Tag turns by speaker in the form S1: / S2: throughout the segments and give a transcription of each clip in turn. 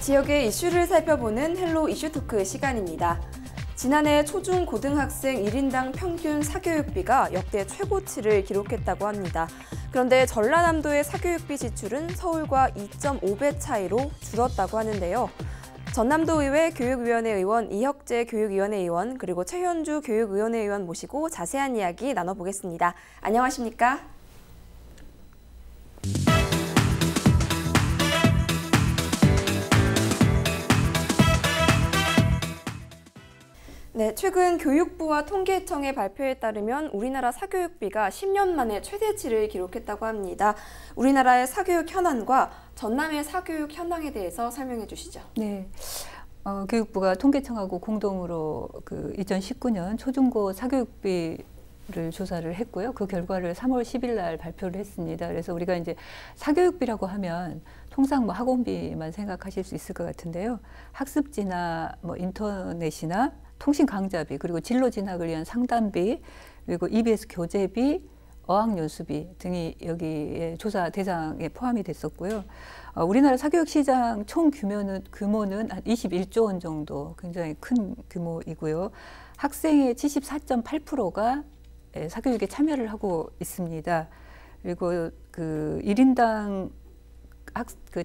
S1: 지역의 이슈를 살펴보는 헬로 이슈토크 시간입니다. 지난해 초중 고등학생 1인당 평균 사교육비가 역대 최고치를 기록했다고 합니다. 그런데 전라남도의 사교육비 지출은 서울과 2.5배 차이로 줄었다고 하는데요. 전남도의회 교육위원회 의원 이혁재 교육위원회 의원 그리고 최현주 교육위원회 의원 모시고 자세한 이야기 나눠보겠습니다. 안녕하십니까? 네, 최근 교육부와 통계청의 발표에 따르면 우리나라 사교육비가 10년 만에 최대치를 기록했다고 합니다. 우리나라의 사교육 현황과 전남의 사교육 현황에 대해서 설명해 주시죠.
S2: 네, 교육부가 통계청하고 공동으로 2019년 초중고 사교육비를 조사를 했고요. 그 결과를 3월 10일 날 발표를 했습니다. 그래서 우리가 이제 사교육비라고 하면 통상 학원비만 생각하실 수 있을 것 같은데요. 학습지나 인터넷이나 통신 강좌비, 그리고 진로 진학을 위한 상담비, 그리고 EBS 교재비, 어학연수비 등이 여기에 조사 대상에 포함이 됐었고요. 우리나라 사교육 시장 총 규모는 한 21조 원 정도, 굉장히 큰 규모이고요. 학생의 74.8%가 사교육에 참여를 하고 있습니다. 그리고 1인당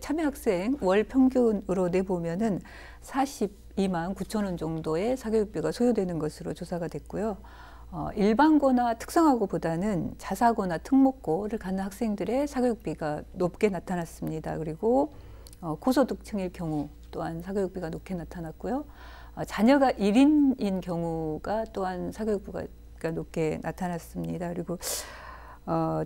S2: 참여 학생 월 평균으로 내보면은 42만 9천 원 정도의 사교육비가 소요되는 것으로 조사가 됐고요. 일반고나 특성화고보다는 자사고나 특목고를 가는 학생들의 사교육비가 높게 나타났습니다. 그리고 고소득층일 경우 또한 사교육비가 높게 나타났고요. 자녀가 1인인 경우가 또한 사교육비가 높게 나타났습니다. 그리고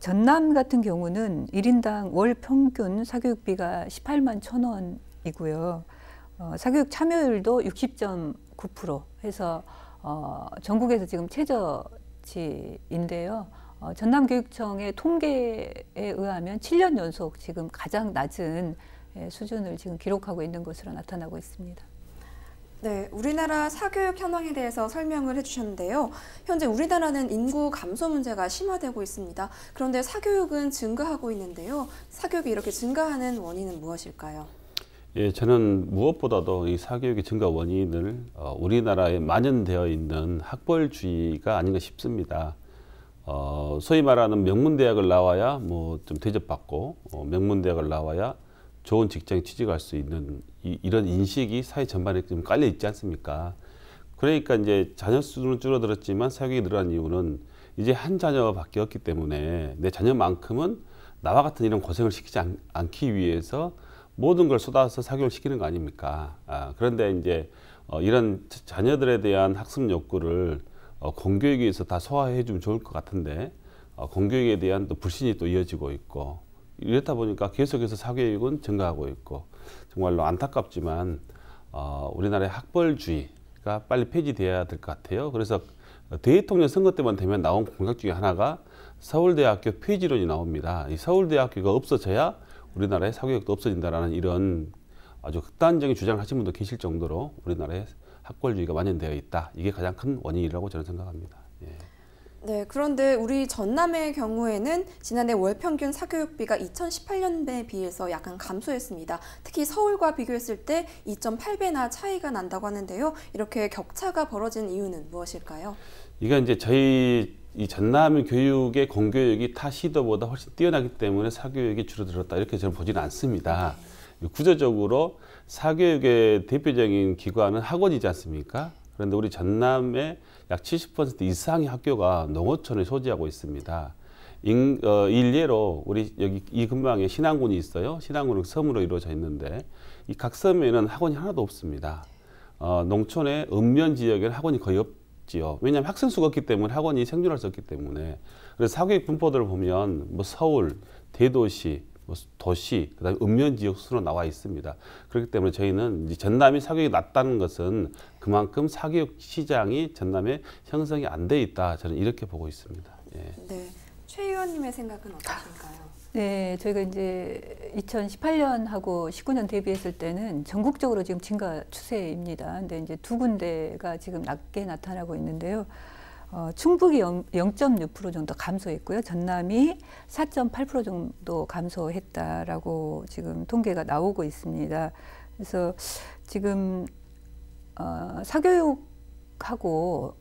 S2: 전남 같은 경우는 1인당 월 평균 사교육비가 18만 1천 원이고요. 사교육 참여율도 60.9% 해서 전국에서 지금 최저치인데요. 전남교육청의 통계에 의하면 7년 연속 지금 가장 낮은 수준을 지금 기록하고 있는 것으로 나타나고 있습니다.
S1: 네, 우리나라 사교육 현황에 대해서 설명을 해주셨는데요. 현재 우리나라는 인구 감소 문제가 심화되고 있습니다. 그런데 사교육은 증가하고 있는데요. 사교육이 이렇게 증가하는 원인은 무엇일까요?
S3: 예, 저는 무엇보다도 이 사교육의 증가 원인을 우리나라에 만연되어 있는 학벌주의가 아닌가 싶습니다. 소위 말하는 명문대학을 나와야 좀 대접받고 명문대학을 나와야 좋은 직장에 취직할 수 있는 이런 인식이 사회 전반에 좀 깔려 있지 않습니까? 그러니까 이제 자녀 수는 줄어들었지만 사교육이 늘어난 이유는 이제 한 자녀밖에 없기 때문에 내 자녀만큼은 나와 같은 이런 고생을 시키지 않기 위해서 모든 걸 쏟아서 사교육을 시키는 거 아닙니까? 그런데 이제 이런 자녀들에 대한 학습 욕구를 공교육에서 다 소화해 주면 좋을 것 같은데 공교육에 대한 또 불신이 또 이어지고 있고 이렇다 보니까 계속해서 사교육은 증가하고 있고 정말로 안타깝지만 우리나라의 학벌주의가 빨리 폐지돼야 될 것 같아요. 그래서 대통령 선거 때만 되면 나온 공약 중에 하나가 서울대학교 폐지론이 나옵니다. 이 서울대학교가 없어져야 우리나라의 사교육도 없어진다라는 이런 아주 극단적인 주장을 하신 분도 계실 정도로 우리나라의 학벌주의가 만연되어 있다. 이게 가장 큰 원인이라고 저는 생각합니다. 예.
S1: 네, 그런데 우리 전남의 경우에는 지난해 월 평균 사교육비가 2018년에 비해서 약간 감소했습니다. 특히 서울과 비교했을 때 2.8배나 차이가 난다고 하는데요. 이렇게 격차가 벌어진 이유는 무엇일까요?
S3: 이건 이제 저희 이 전남 교육의 공교육이 타 시도보다 훨씬 뛰어나기 때문에 사교육이 줄어들었다 이렇게 저는 보지는 않습니다. 구조적으로 사교육의 대표적인 기관은 학원이지 않습니까? 그런데 우리 전남의 약 70% 이상의 학교가 농어촌을 소지하고 있습니다. 일례로 우리 여기 이 근방에 신안군이 있어요. 신안군은 섬으로 이루어져 있는데 이 각 섬에는 학원이 하나도 없습니다. 농촌의 읍면 지역에는 학원이 거의 없지요. 왜냐하면 학생 수가 없기 때문에 학원이 생존할 수 없기 때문에. 그래서 사교육 분포들을 보면 서울, 대도시, 도시, 그다음에 읍면 지역 순으로 나와 있습니다. 그렇기 때문에 저희는 이제 전남이 사교육이 낮다는 것은 그만큼 사교육 시장이 전남에 형성이 안 돼 있다. 저는 이렇게 보고 있습니다. 예.
S1: 네, 최 의원님의 생각은 어떠신가요?
S2: 네, 저희가 이제 2018년하고 19년 대비했을 때는 전국적으로 지금 증가 추세입니다. 근데 이제 두 군데가 지금 낮게 나타나고 있는데요. 충북이 0.6% 정도 감소했고요. 전남이 4.8% 정도 감소했다라고 지금 통계가 나오고 있습니다. 그래서 지금 사교육하고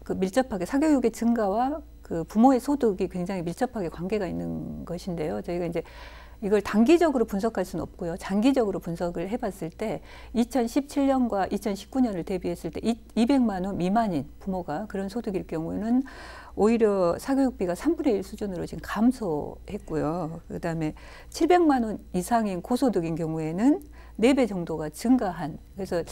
S2: 그 밀접하게 사교육의 증가와 그 부모의 소득이 굉장히 밀접하게 관계가 있는 것인데요. 저희가 이제 이걸 단기적으로 분석할 수는 없고요. 장기적으로 분석을 해봤을 때 2017년과 2019년을 대비했을 때 200만 원 미만인 부모가 그런 소득일 경우는 오히려 사교육비가 3분의 1 수준으로 지금 감소했고요. 그다음에 700만 원 이상인 고소득인 경우에는 4배 정도가 증가한. 그래서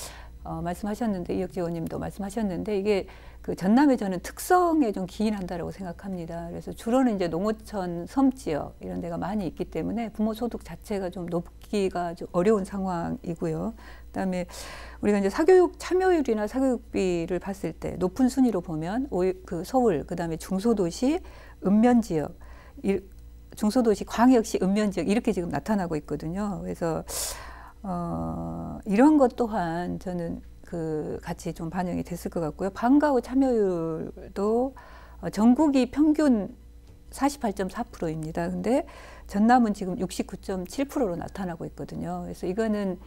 S2: 말씀하셨는데 이혁재 의원님도 말씀하셨는데 이게 그 전남의 저는 특성에 좀 기인한다라고 생각합니다. 그래서 주로는 이제 농어촌, 섬지역 이런 데가 많이 있기 때문에 부모 소득 자체가 좀 높기가 좀 어려운 상황이고요. 그다음에 우리가 이제 사교육 참여율이나 사교육비를 봤을 때 높은 순위로 보면 그 서울, 그다음에 중소도시, 읍면지역, 중소도시, 광역시, 읍면지역 이렇게 지금 나타나고 있거든요. 그래서 이런 것 또한 저는 그 같이 좀 반영이 됐을 것 같고요. 방과 후 참여율도 전국이 평균 48.4%입니다. 근데 전남은 지금 69.7%로 나타나고 있거든요. 그래서 이거는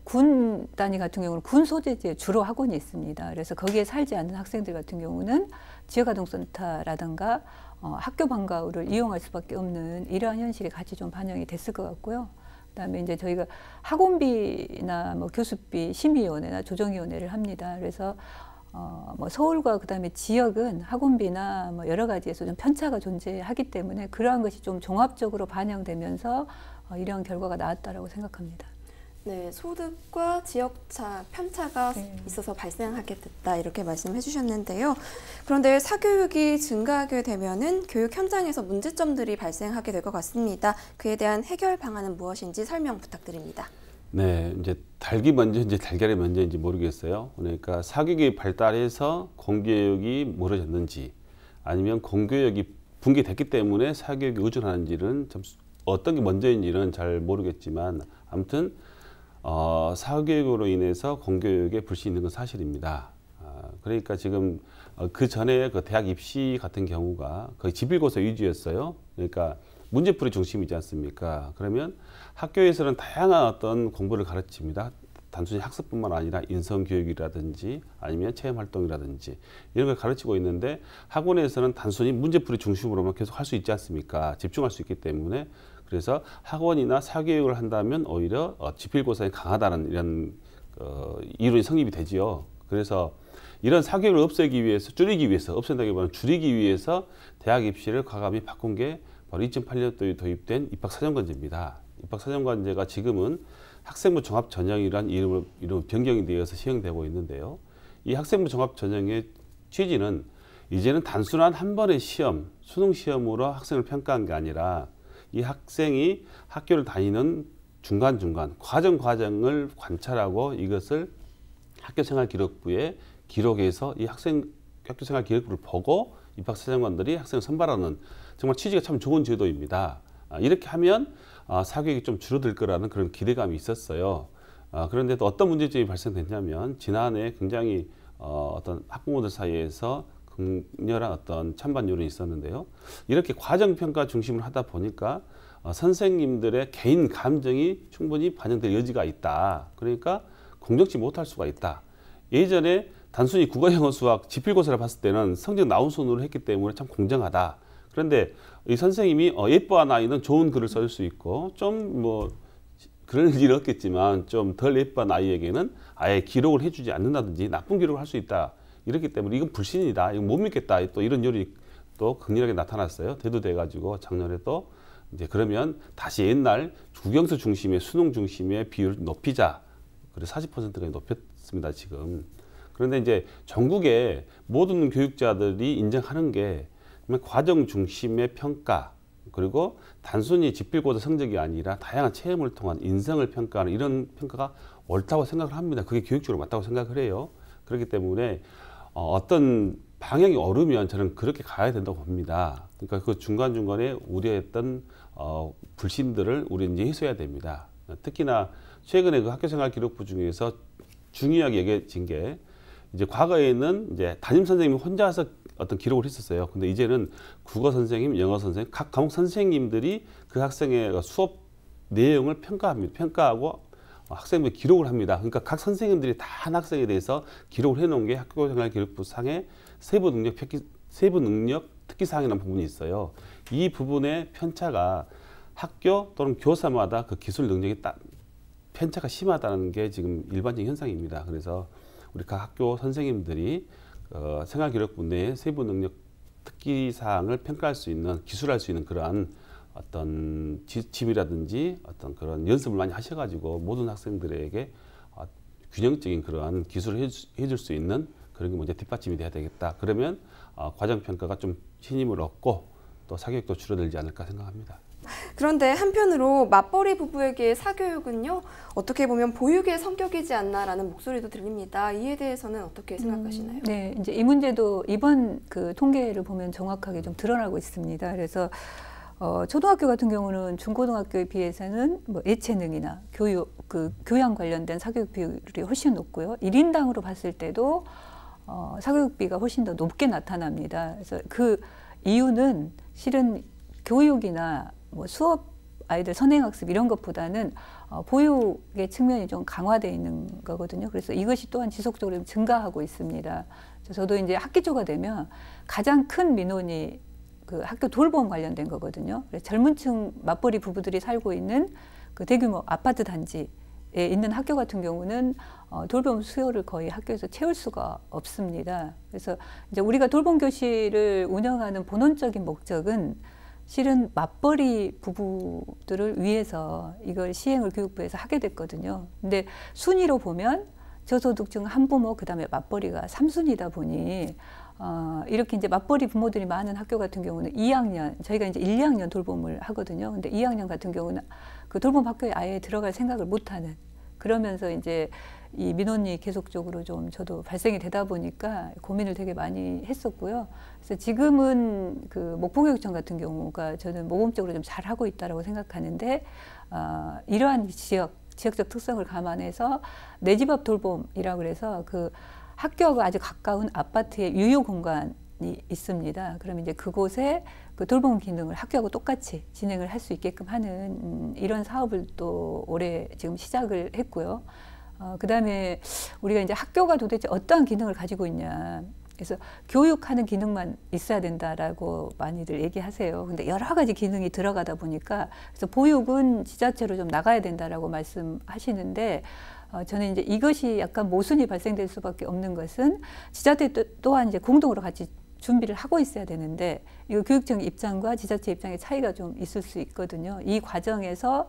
S2: 군 단위 같은 경우는 군 소재지에 주로 학원이 있습니다. 그래서 거기에 살지 않는 학생들 같은 경우는 지역아동센터라든가 학교 방과 후를 이용할 수밖에 없는 이러한 현실이 같이 좀 반영이 됐을 것 같고요. 그다음에 이제 저희가 학원비나 뭐 교수비 심의위원회나 조정위원회를 합니다. 그래서 뭐 서울과 그다음에 지역은 학원비나 뭐 여러 가지에서 좀 편차가 존재하기 때문에 그러한 것이 좀 종합적으로 반영되면서 이런 결과가 나왔다라고 생각합니다.
S1: 네, 소득과 지역차, 편차가 있어서 발생하게 됐다 이렇게 말씀해 주셨는데요. 그런데 사교육이 증가하게 되면은 교육 현장에서 문제점들이 발생하게 될 것 같습니다. 그에 대한 해결 방안은 무엇인지 설명 부탁드립니다.
S3: 네, 이제 닭이 먼저인지 달걀이 먼저인지 모르겠어요. 그러니까 사교육이 발달해서 공교육이 멀어졌는지 아니면 공교육이 붕괴됐기 때문에 사교육이 의존하는지는 좀 어떤 게 먼저인지는 잘 모르겠지만 아무튼 사교육으로 인해서 공교육에 불신이 있는 건 사실입니다. 그러니까 지금 그 전에 그 대학 입시 같은 경우가 거의 지필고사 위주였어요. 그러니까 문제풀이 중심이지 않습니까? 그러면 학교에서는 다양한 어떤 공부를 가르칩니다. 단순히 학습뿐만 아니라 인성교육이라든지 아니면 체험활동이라든지 이런 걸 가르치고 있는데 학원에서는 단순히 문제풀이 중심으로만 계속 할 수 있지 않습니까? 집중할 수 있기 때문에 그래서 학원이나 사교육을 한다면 오히려 지필고사에 강하다는 이런 이론이 성립이 되지요. 그래서 이런 사교육을 없애기 위해서 줄이기 위해서 없앤다기보다는 줄이기 위해서 대학 입시를 과감히 바꾼 게 바로 2008년도에 도입된 입학사정관제입니다. 입학사정관제가 지금은 학생부 종합전형이라는 이름으로 변경이 되어서 시행되고 있는데요. 이 학생부 종합전형의 취지는 이제는 단순한 한 번의 시험, 수능 시험으로 학생을 평가한 게 아니라 이 학생이 학교를 다니는 중간중간 과정을 관찰하고 이것을 학교생활기록부에 기록해서 이 학교생활기록부를 보고 입학사정관들이 학생을 선발하는 정말 취지가 참 좋은 제도입니다. 이렇게 하면 사교육이 좀 줄어들 거라는 그런 기대감이 있었어요. 그런데 또 어떤 문제점이 발생됐냐면 지난해 굉장히 어떤 학부모들 사이에서 강렬한 어떤 찬반 여론이 있었는데요. 이렇게 과정평가 중심으로 하다 보니까 선생님들의 개인 감정이 충분히 반영될 여지가 있다. 그러니까 공정치 못할 수가 있다. 예전에 단순히 국어, 영어, 수학, 지필고사를 봤을 때는 성적 나온 순으로 했기 때문에 참 공정하다. 그런데 이 선생님이 예뻐한 아이는 좋은 글을 쓸 수 있고 좀 뭐 그럴 일은 없겠지만 좀 덜 예뻐한 아이에게는 아예 기록을 해주지 않는다든지 나쁜 기록을 할 수 있다. 이렇기 때문에 이건 불신이다. 이거 못 믿겠다. 또 이런 여론이 또 극렬하게 나타났어요. 대두돼가지고 작년에 또 이제 그러면 다시 옛날 국영수 중심의 수능 중심의 비율을 높이자. 그래서 40%까지 높였습니다. 지금. 그런데 이제 전국의 모든 교육자들이 인정하는 게 과정 중심의 평가 그리고 단순히 지필고사 성적이 아니라 다양한 체험을 통한 인성을 평가하는 이런 평가가 옳다고 생각을 합니다. 그게 교육적으로 맞다고 생각을 해요. 그렇기 때문에 어떤 방향이 오르면 저는 그렇게 가야 된다고 봅니다. 그러니까 그 중간중간에 우려했던 불신들을 우리 이제 해소해야 됩니다. 특히나 최근에 그 학교생활기록부 중에서 중요하게 얘기해진 게 이제 과거에는 이제 담임 선생님이 혼자서 어떤 기록을 했었어요. 근데 이제는 국어 선생님, 영어 선생님, 각 과목 선생님들이 그 학생의 수업 내용을 평가합니다. 평가하고 학생부에 기록을 합니다. 그러니까 각 선생님들이 다 한 학생에 대해서 기록을 해놓은 게 학교생활기록부 상에 세부 능력 특기사항이라는 부분이 있어요. 이 부분의 편차가 학교 또는 교사마다 그 기술 능력이 편차가 심하다는 게 지금 일반적인 현상입니다. 그래서 우리 각 학교 선생님들이 생활기록부 내에 세부 능력 특기사항을 평가할 수 있는, 기술할 수 있는 그러한 어떤 지침이라든지 어떤 그런 연습을 많이 하셔가지고 모든 학생들에게 균형적인 그러한 기술을 해줄 수 있는 그런 게 먼저 뒷받침이 돼야 되겠다. 그러면 과정평가가 좀 신임을 얻고 또 사교육도 줄어들지 않을까 생각합니다.
S1: 그런데 한편으로 맞벌이 부부에게 사교육은요, 어떻게 보면 보육의 성격이지 않나라는 목소리도 들립니다. 이에 대해서는 어떻게 생각하시나요?
S2: 네, 이제 이 문제도 이번 그 통계를 보면 정확하게 좀 드러나고 있습니다. 그래서 초등학교 같은 경우는 중고등학교에 비해서는 뭐 예체능이나 교양 관련된 사교육 비율이 훨씬 높고요. 1인당으로 봤을 때도 사교육비가 훨씬 더 높게 나타납니다. 그래서 그 이유는 실은 교육이나 뭐 수업, 아이들 선행학습 이런 것보다는 보육의 측면이 좀 강화되어 있는 거거든요. 그래서 이것이 또한 지속적으로 증가하고 있습니다. 저도 이제 학기 초가 되면 가장 큰 민원이 그 학교 돌봄 관련된 거거든요. 그래서 젊은 층 맞벌이 부부들이 살고 있는 그 대규모 아파트 단지에 있는 학교 같은 경우는 돌봄 수요를 거의 학교에서 채울 수가 없습니다. 그래서 이제 우리가 돌봄 교실을 운영하는 본원적인 목적은 실은 맞벌이 부부들을 위해서 이걸 시행을 교육부에서 하게 됐거든요. 근데 순위로 보면 저소득층 한부모, 그다음에 맞벌이가 3순위다 보니 이렇게 이제 맞벌이 부모들이 많은 학교 같은 경우는 2학년, 저희가 이제 1, 2학년 돌봄을 하거든요. 근데 2학년 같은 경우는 그 돌봄 학교에 아예 들어갈 생각을 못 하는, 그러면서 이제 이 민원이 계속적으로 좀 저도 발생이 되다 보니까 고민을 되게 많이 했었고요. 그래서 지금은 그 목포교육청 같은 경우가 저는 모범적으로 좀 잘하고 있다라고 생각하는데, 이러한 지역적 특성을 감안해서 내 집 앞 돌봄이라고 그래서 그 학교하고 아주 가까운 아파트에 유휴 공간이 있습니다. 그럼 이제 그곳에 그 돌봄 기능을 학교하고 똑같이 진행을 할 수 있게끔 하는 이런 사업을 또 올해 지금 시작을 했고요. 그다음에 우리가 이제 학교가 도대체 어떠한 기능을 가지고 있냐. 그래서 교육하는 기능만 있어야 된다라고 많이들 얘기하세요. 근데 여러 가지 기능이 들어가다 보니까 그래서 보육은 지자체로 좀 나가야 된다라고 말씀하시는데, 저는 이제 이것이 약간 모순이 발생될 수밖에 없는 것은 지자체 또한 이제 공동으로 같이 준비를 하고 있어야 되는데, 이거 교육청 입장과 지자체 입장의 차이가 좀 있을 수 있거든요. 이 과정에서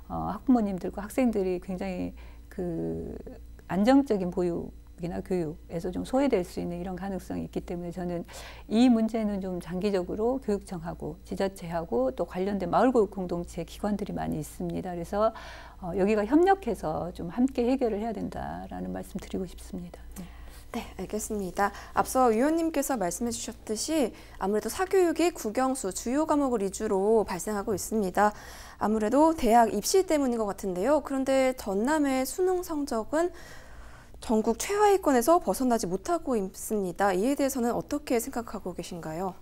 S2: 학부모님들과 학생들이 굉장히 그 안정적인 보육이나 교육에서 좀 소외될 수 있는 이런 가능성이 있기 때문에 저는 이 문제는 좀 장기적으로 교육청하고 지자체하고 또 관련된 마을교육 공동체 기관들이 많이 있습니다. 그래서 여기가 협력해서 좀 함께 해결을 해야 된다라는 말씀 드리고 싶습니다. 네.
S1: 네, 알겠습니다. 앞서 위원님께서 말씀해 주셨듯이 아무래도 사교육이 국영수 주요 과목을 위주로 발생하고 있습니다. 아무래도 대학 입시 때문인 것 같은데요. 그런데 전남의 수능 성적은 전국 최하위권에서 벗어나지 못하고 있습니다. 이에 대해서는 어떻게 생각하고 계신가요?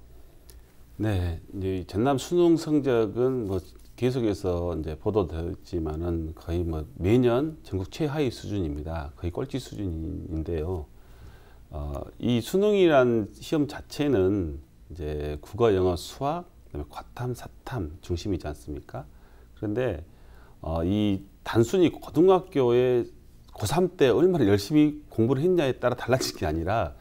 S3: 네, 이제 전남 수능 성적은 뭐 계속해서 이제 보도되었지만은 거의 뭐 매년 전국 최하위 수준입니다. 거의 꼴찌 수준인데요. 이 수능이란 시험 자체는 이제 국어, 영어, 수학, 그다음에 과탐, 사탐 중심이지 않습니까? 그런데 이 단순히 고등학교에 고3 때 얼마나 열심히 공부를 했냐에 따라 달라질 게 아니라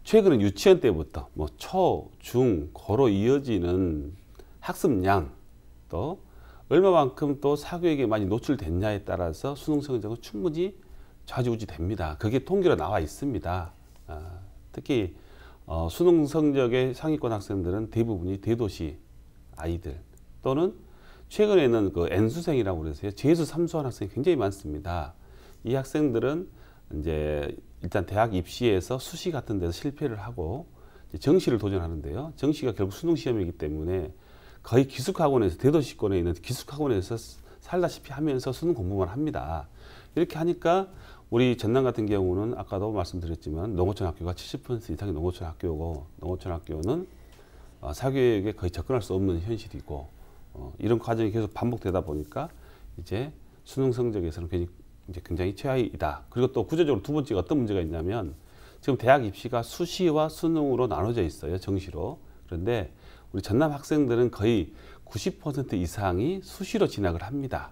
S3: 최근에 유치원 때부터 뭐 초, 중, 고로 이어지는 학습량, 또 얼마만큼 또 사교육에 많이 노출됐냐에 따라서 수능 성적은 충분히 좌지우지 됩니다. 그게 통계로 나와 있습니다. 특히 수능 성적의 상위권 학생들은 대부분이 대도시 아이들, 또는 최근에는 그 N수생이라고 그래서요, 재수 삼수한 학생이 굉장히 많습니다. 이 학생들은 이제 일단 대학 입시에서 수시 같은 데서 실패를 하고 이제 정시를 도전하는데요. 정시가 결국 수능 시험이기 때문에 거의 기숙학원에서, 대도시권에 있는 기숙학원에서 살다시피 하면서 수능 공부만 합니다. 이렇게 하니까 우리 전남 같은 경우는 아까도 말씀드렸지만 농어촌 학교가 70% 이상이 농어촌 학교고, 농어촌 학교는 사교육에 거의 접근할 수 없는 현실이고, 이런 과정이 계속 반복되다 보니까 이제 수능 성적에서는 이제 굉장히 최하위이다. 그리고 또 구체적으로 두 번째가 어떤 문제가 있냐면 지금 대학 입시가 수시와 수능으로 나눠져 있어요. 정시로. 그런데 우리 전남 학생들은 거의 90% 이상이 수시로 진학을 합니다.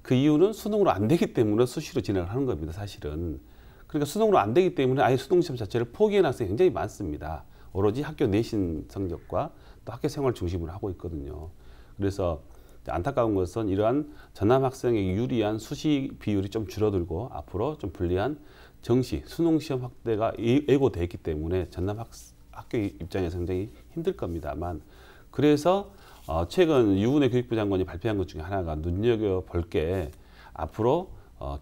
S3: 그 이유는 수능으로 안 되기 때문에 수시로 진학을 하는 겁니다. 사실은. 그러니까 수능으로 안 되기 때문에 아예 수능시험 자체를 포기하는 학생이 굉장히 많습니다. 오로지 학교 내신 성적과 또 학교 생활 중심으로 하고 있거든요. 그래서 안타까운 것은 이러한 전남 학생에게 유리한 수시 비율이 좀 줄어들고 앞으로 좀 불리한 정시, 수능 시험 확대가 예고돼 있기 때문에 전남 학교 입장에서 굉장히 힘들 겁니다만 그래서 최근 유은혜 교육부 장관이 발표한 것 중에 하나가 눈여겨볼 게 앞으로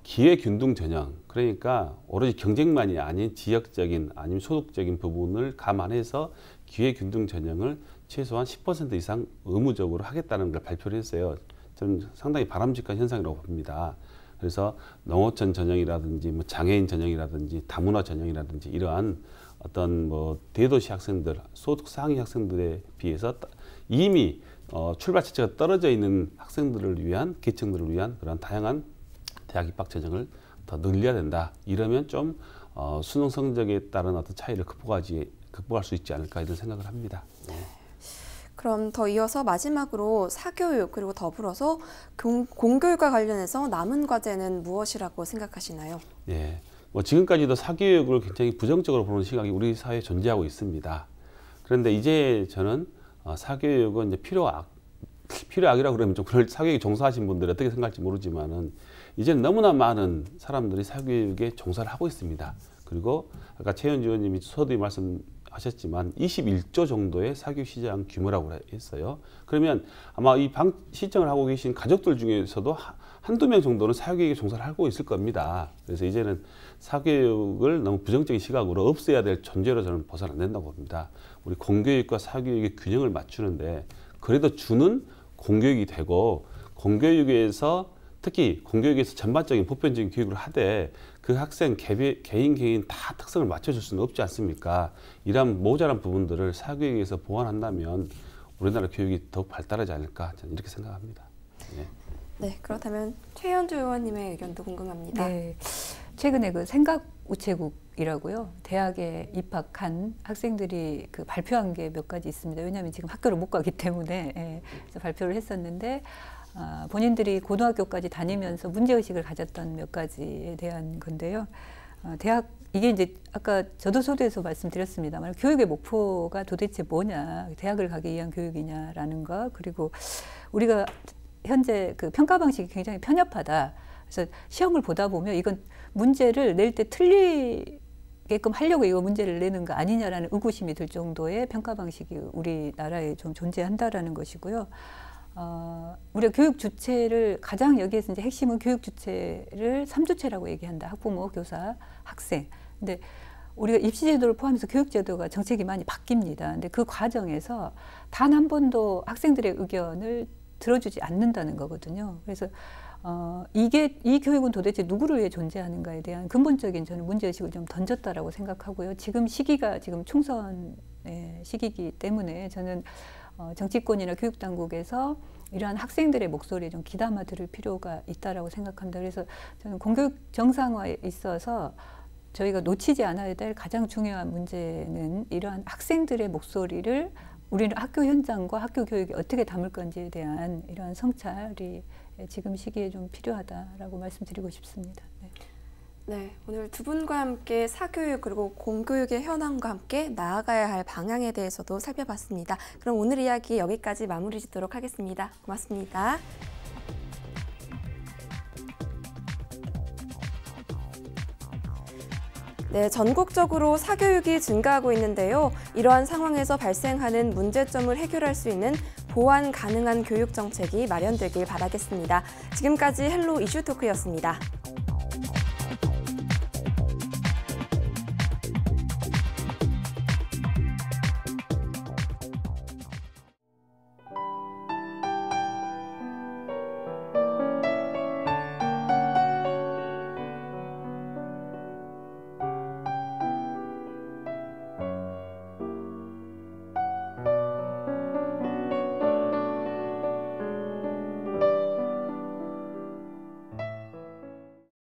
S3: 기회균등 전형 그러니까 오로지 경쟁만이 아닌 지역적인 아니면 소득적인 부분을 감안해서 기회균등 전형을 최소한 10% 이상 의무적으로 하겠다는 걸 발표를 했어요. 저는 상당히 바람직한 현상이라고 봅니다. 그래서 농어촌 전형이라든지 뭐 장애인 전형이라든지 다문화 전형이라든지 이러한 어떤 뭐 대도시 학생들, 소득 상위 학생들에 비해서 이미 출발 자체가 떨어져 있는 학생들을 위한 계층들을 위한 그런 다양한 대학 입학 전형을 더 늘려야 된다. 이러면 좀 수능 성적에 따른 어떤 차이를 극복할 수 있지 않을까 이런 생각을 합니다. 네.
S1: 그럼 더 이어서 마지막으로 사교육 그리고 더불어서 공교육과 관련해서 남은 과제는 무엇이라고 생각하시나요? 네,
S3: 뭐 지금까지도 사교육을 굉장히 부정적으로 보는 시각이 우리 사회에 존재하고 있습니다. 그런데 이제 저는 사교육은 이제 필요악이라고 그러면 좀 그럴 사교육에 종사하신 분들이 어떻게 생각할지 모르지만은 이제는 너무나 많은 사람들이 사교육에 종사를 하고 있습니다. 그리고 아까 최현주 의원님이 서두에 말씀하셨지만 21조 정도의 사교육 시장 규모라고 했어요. 그러면 아마 이 시청을 하고 계신 가족들 중에서도 한두 명 정도는 사교육에 종사를 하고 있을 겁니다. 그래서 이제는 사교육을 너무 부정적인 시각으로 없애야 될 존재로 저는 벗어나 안 된다고 봅니다. 우리 공교육과 사교육의 균형을 맞추는데 그래도 주는 공교육이 되고 공교육에서 특히 공교육에서 전반적인 보편적인 교육을 하되 그 학생 개인 다 특성을 맞춰줄 수는 없지 않습니까? 이런 모자란 부분들을 사교육에서 보완한다면 우리나라 교육이 더욱 발달하지 않을까 저는 이렇게 생각합니다. 네.
S1: 네, 그렇다면 최현주 의원님의 의견도 궁금합니다.
S2: 네, 최근에 그 생각우체국이라고요. 대학에 입학한 학생들이 그 발표한 게 몇 가지 있습니다. 왜냐하면 지금 학교를 못 가기 때문에 그래서 발표를 했었는데 본인들이 고등학교까지 다니면서 문제의식을 가졌던 몇 가지에 대한 건데요. 대학 이게 이제 아까 저도 서두에서 말씀드렸습니다만 교육의 목표가 도대체 뭐냐, 대학을 가기 위한 교육이냐라는 거, 그리고 우리가 현재 그 평가 방식이 굉장히 편협하다. 그래서 시험을 보다 보면 이건 문제를 낼 때 틀리게끔 하려고 이거 문제를 내는 거 아니냐라는 의구심이 들 정도의 평가 방식이 우리나라에 좀 존재한다라는 것이고요. 우리가 교육 주체를 가장 여기에서 이제 핵심은 교육 주체를 3주체라고 얘기한다. 학부모, 교사, 학생. 근데 우리가 입시 제도를 포함해서 교육 제도가 정책이 많이 바뀝니다. 근데 그 과정에서 단 한 번도 학생들의 의견을 들어주지 않는다는 거거든요. 그래서 이 교육은 도대체 누구를 위해 존재하는가에 대한 근본적인 저는 문제의식을 좀 던졌다라고 생각하고요. 지금 시기가 지금 총선의 시기이기 때문에 저는 정치권이나 교육당국에서 이러한 학생들의 목소리에 좀 귀담아 들을 필요가 있다라고 생각합니다. 그래서 저는 공교육 정상화에 있어서 저희가 놓치지 않아야 될 가장 중요한 문제는 이러한 학생들의 목소리를 우리는 학교 현장과 학교 교육이 어떻게 담을 건지에 대한 이러한 성찰이 지금 시기에 좀 필요하다라고 말씀드리고 싶습니다. 네.
S1: 네, 오늘 두 분과 함께 사교육 그리고 공교육의 현황과 함께 나아가야 할 방향에 대해서도 살펴봤습니다. 그럼 오늘 이야기 여기까지 마무리 짓도록 하겠습니다. 고맙습니다. 네, 전국적으로 사교육이 증가하고 있는데요. 이러한 상황에서 발생하는 문제점을 해결할 수 있는 보완 가능한 교육 정책이 마련되길 바라겠습니다. 지금까지 헬로 이슈토크였습니다.